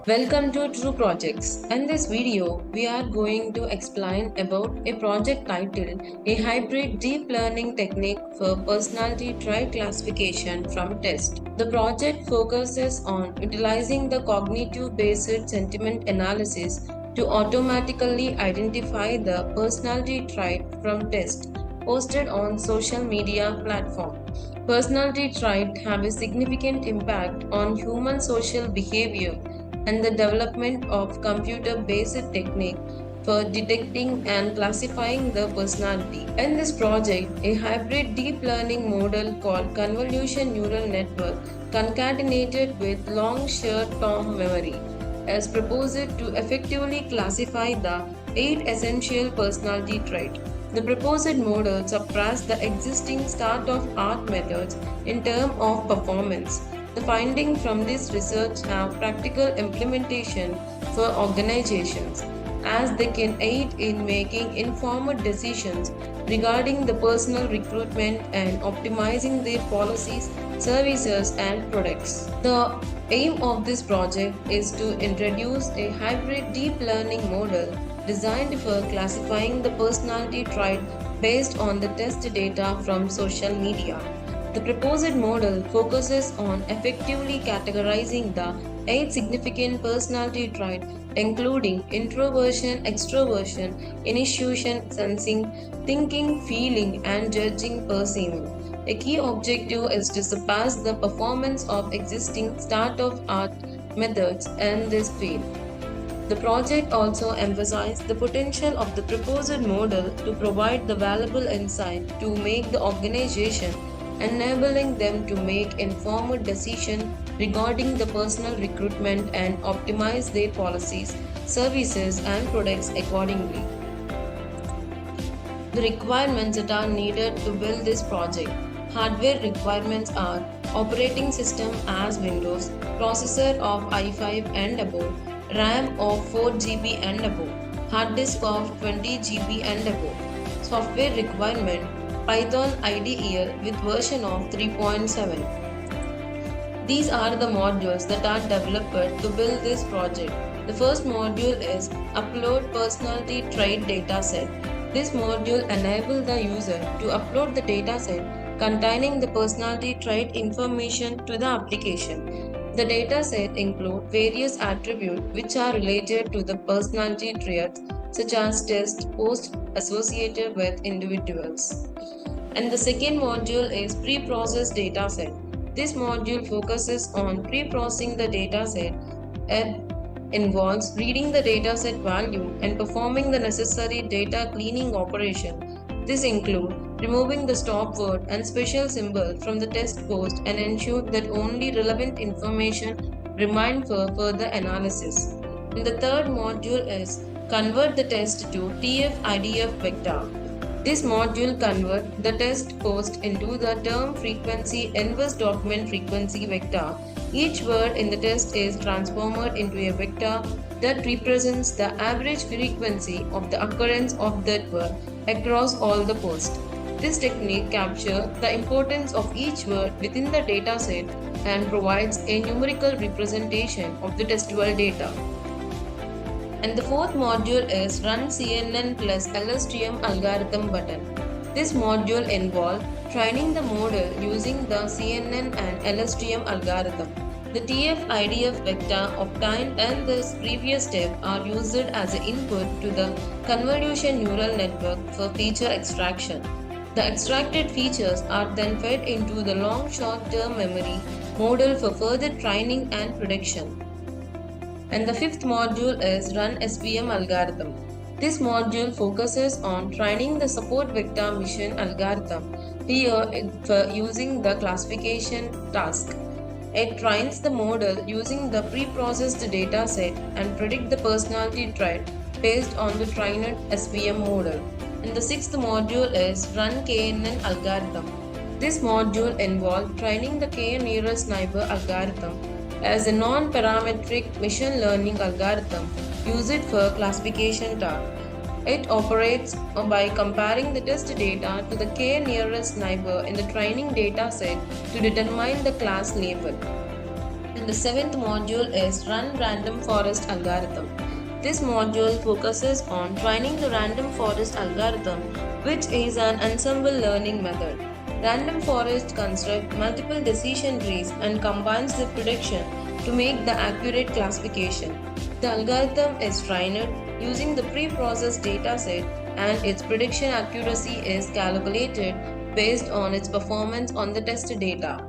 Welcome to True Projects. In this video, we are going to explain about a project titled A Hybrid Deep Learning Technique for Personality Trait Classification from Test. The project focuses on utilizing the cognitive-based sentiment analysis to automatically identify the personality trait from test posted on social media platform. Personality traits have a significant impact on human social behavior and the development of computer-based technique for detecting and classifying the personality. In this project, a hybrid deep learning model called convolution neural network concatenated with long short-term memory is proposed to effectively classify the 8 essential personality traits. The proposed model surpassed the existing state-of-art methods in terms of performance. The findings from this research have practical implementation for organizations as they can aid in making informed decisions regarding the personal recruitment and optimizing their policies, services, and products. The aim of this project is to introduce a hybrid deep learning model designed for classifying the personality trait based on the test data from social media. The proposed model focuses on effectively categorizing the 8 significant personality traits, including introversion, extroversion, initiation, sensing, thinking, feeling, and judging, perceiving. A key objective is to surpass the performance of existing state-of-art methods in this field. The project also emphasized the potential of the proposed model to provide the valuable insight to make the organization, enabling them to make informed decisions regarding the personal recruitment and optimize their policies, services, and products accordingly. The requirements that are needed to build this project. Hardware requirements are operating system as Windows, processor of i5 and above, RAM of 4 GB and above, hard disk of 20 GB and above. Software requirement Python IDE with version of 3.7. These are the modules that are developed to build this project. The first module is Upload Personality Trait Dataset. This module enables the user to upload the dataset containing the personality trait information to the application. The dataset includes various attributes which are related to the personality traits such as test posts associated with individuals. And the second module is Pre-processed Dataset. This module focuses on pre-processing the dataset. It involves reading the dataset value and performing the necessary data cleaning operation. This includes removing the stop word and special symbol from the test post and ensure that only relevant information remain for further analysis. And the third module is Convert the test to TF-IDF vector. This module converts the test post into the term frequency inverse document frequency vector. Each word in the test is transformed into a vector that represents the average frequency of the occurrence of that word across all the posts. This technique captures the importance of each word within the dataset and provides a numerical representation of the testable data. And the fourth module is Run CNN plus LSTM algorithm button. This module involves training the model using the CNN and LSTM algorithm. The TF-IDF vector obtained in this previous step are used as an input to the convolution neural network for feature extraction. The extracted features are then fed into the long short-term memory model for further training and prediction. And the fifth module is Run SVM algorithm. This module focuses on training the support vector mission algorithm here for using the classification task. It trains the model using the pre-processed dataset and predict the personality trait based on the trained SVM model. And the sixth module is Run KNN algorithm. This module involves training the K nearest neighbor algorithm as a non-parametric machine learning algorithm used for classification tasks. It operates by comparing the test data to the K nearest neighbor in the training dataset to determine the class label. And And the seventh module is Run Random Forest Algorithm. This module focuses on training the random forest algorithm, which is an ensemble learning method. Random forest constructs multiple decision trees and combines the prediction to make the accurate classification. The algorithm is trained using the pre-processed dataset and its prediction accuracy is calculated based on its performance on the test data.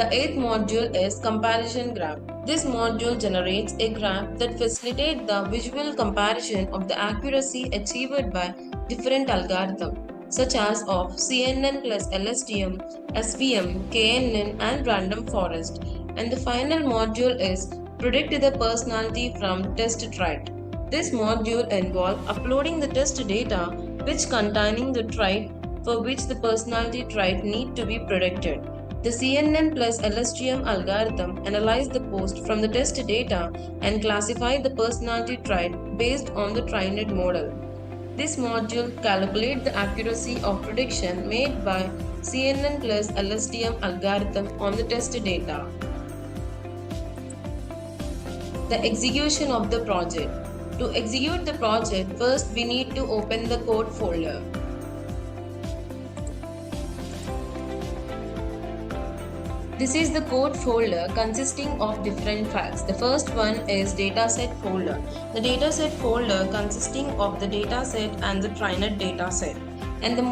The eighth module is Comparison Graph. This module generates a graph that facilitates the visual comparison of the accuracy achieved by different algorithms, such as of CNN plus LSTM, SVM, KNN, and random forest. And the final module is Predict the Personality from Test Trait. This module involves uploading the test data which containing the trait for which the personality trait need to be predicted. The CNN plus LSTM algorithm analyzes the post from the test data and classifies the personality trait based on the trained model. This module calculates the accuracy of prediction made by CNN plus LSTM algorithm on the test data. The execution of the project. To execute the project, first we need to open the code folder. This is the code folder consisting of different files. The first one is dataset folder. The dataset folder consisting of the dataset and the trained dataset. And the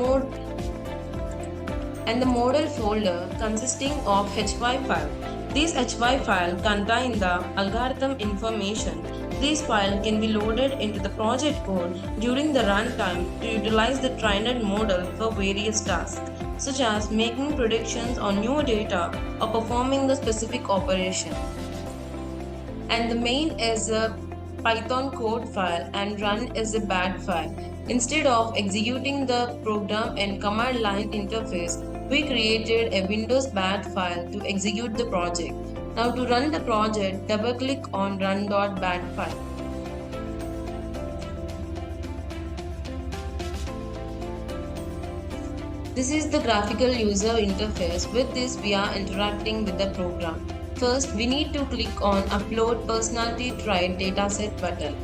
model folder consisting of HY file. This HY file contains the algorithm information. This file can be loaded into the project code during the runtime to utilize the trained model for various tasks, such as making predictions on new data or performing the specific operation. And the main is a Python code file and run is a BAT file. Instead of executing the program in command line interface, we created a Windows BAT file to execute the project. Now to run the project, double click on run.bat file. This is the graphical user interface. With this, we are interacting with the program. First, we need to click on Upload Personality Trait Dataset button.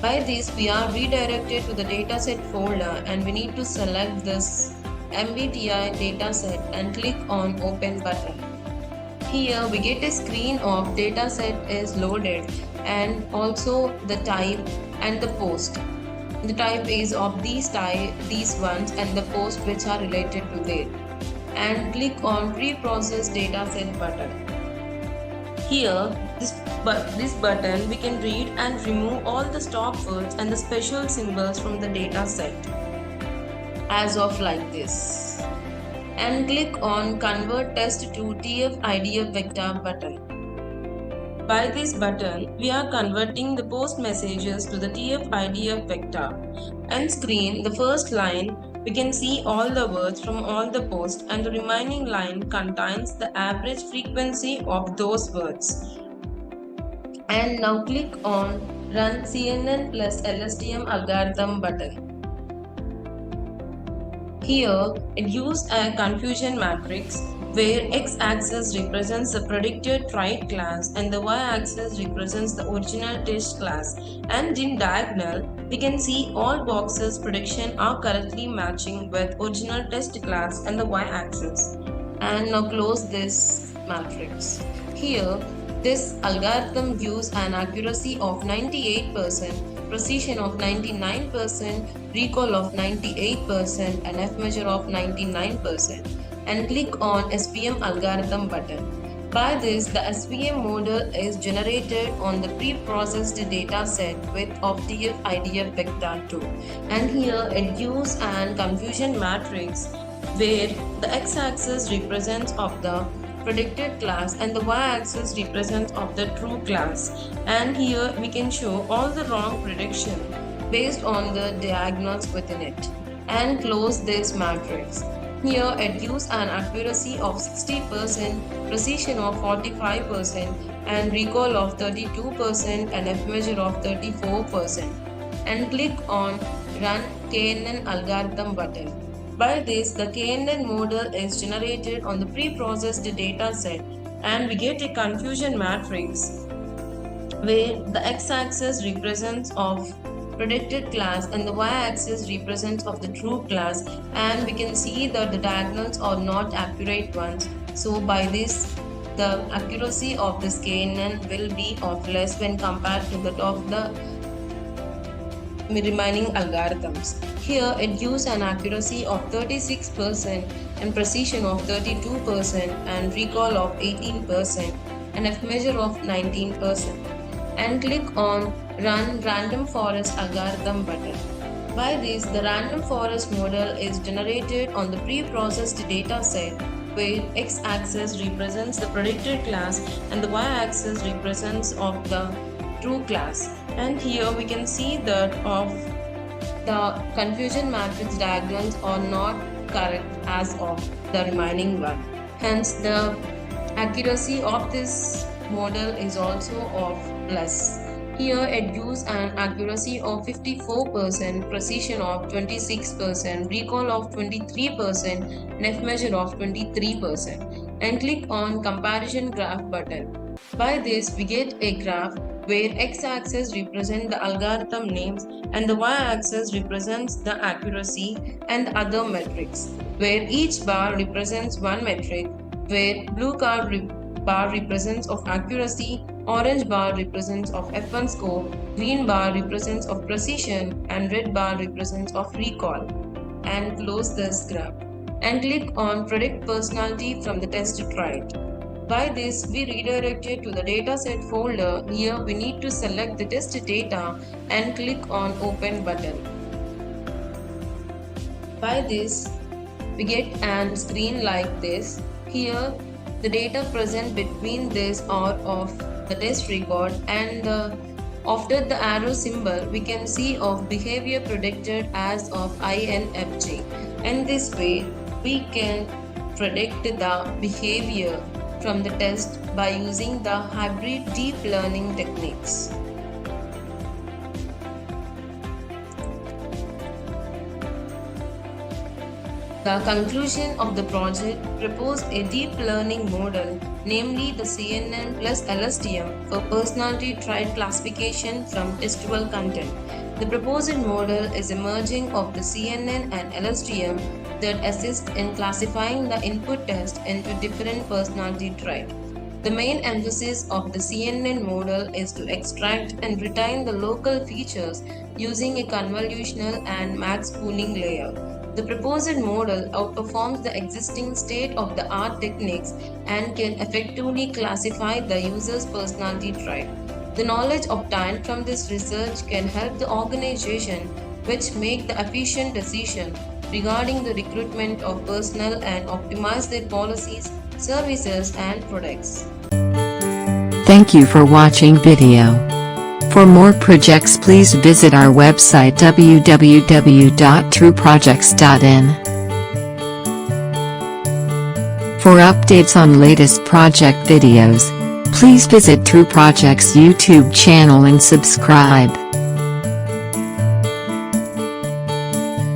By this, we are redirected to the dataset folder and we need to select this MBTI dataset and click on Open button. Here, we get a screen of dataset is loaded and also the type and the post. The type is of these ones and the post which are related to that. And click on Pre-processed Dataset button. Here, this button we can read and remove all the stop words and the special symbols from the dataset, as of like this. And click on Convert Test to TF-IDF Vector button. By this button, we are converting the post messages to the TF-IDF vector. And screen the first line, we can see all the words from all the posts and the remaining line contains the average frequency of those words. And now click on Run CNN plus LSTM algorithm button. Here, it uses a confusion matrix where x-axis represents the predicted trait class and the y-axis represents the original test class. And in diagonal, we can see all boxes prediction are correctly matching with original test class and the y-axis. And now close this matrix. Here, this algorithm gives an accuracy of 98%, precision of 99%, recall of 98% and F-measure of 99%. And click on SVM algorithm button. By this, the SVM model is generated on the pre-processed data set with of TF-IDF vector 2. And here it gives an confusion matrix where the x-axis represents of the predicted class and the y-axis represents of the true class. And here we can show all the wrong prediction based on the diagonals within it. And close this matrix. Here it gives an accuracy of 60%, precision of 45% and recall of 32% and F-measure of 34%. And click on Run KNN algorithm button. By this, the KNN model is generated on the pre-processed data set and we get a confusion matrix where the x-axis represents of predicted class and the y-axis represents of the true class, and we can see that the diagonals are not accurate ones. So by this, the accuracy of this KNN will be of less when compared to that of the remaining algorithms. Here it gives an accuracy of 36% and precision of 32% and recall of 18% and F measure of 19%. And click on Run Random Forest Algorithm button. By this, the random forest model is generated on the pre-processed data set where x-axis represents the predicted class and the y-axis represents of the true class. And here we can see that of the confusion matrix diagrams are not correct as of the remaining one. Hence, the accuracy of this model is also of less. Here it gives an accuracy of 54%, precision of 26%, recall of 23%, and F measure of 23%. And click on Comparison Graph button. By this, we get a graph where x-axis represents the algorithm names and the y-axis represents the accuracy and other metrics, where each bar represents one metric, where blue bar represents of accuracy, orange bar represents of F1 score, green bar represents of precision, and red bar represents of recall. And close this graph. And click on Predict Personality from the test tried. By this, we redirected to the dataset folder. Here we need to select the test data and click on Open button. By this, we get a screen like this. Here, the data present between this are of the test record, and after the arrow symbol, we can see of behavior predicted as of INFJ. And this way, we can predict the behavior from the test by using the hybrid deep learning techniques. The conclusion of the project proposed a deep learning model, namely the CNN plus LSTM, for personality trait classification from testable content. The proposed model is a merging of the CNN and LSTM that assist in classifying the input test into different personality traits. The main emphasis of the CNN model is to extract and retain the local features using a convolutional and max pooling layer. The proposed model outperforms the existing state-of-the-art techniques and can effectively classify the user's personality trait. The knowledge obtained from this research can help the organization which make the efficient decision regarding the recruitment of personnel and optimize their policies, services, and products. Thank you for watching video. For more projects, please visit our website www.trueprojects.in. For updates on latest project videos, please visit True Projects YouTube channel and subscribe.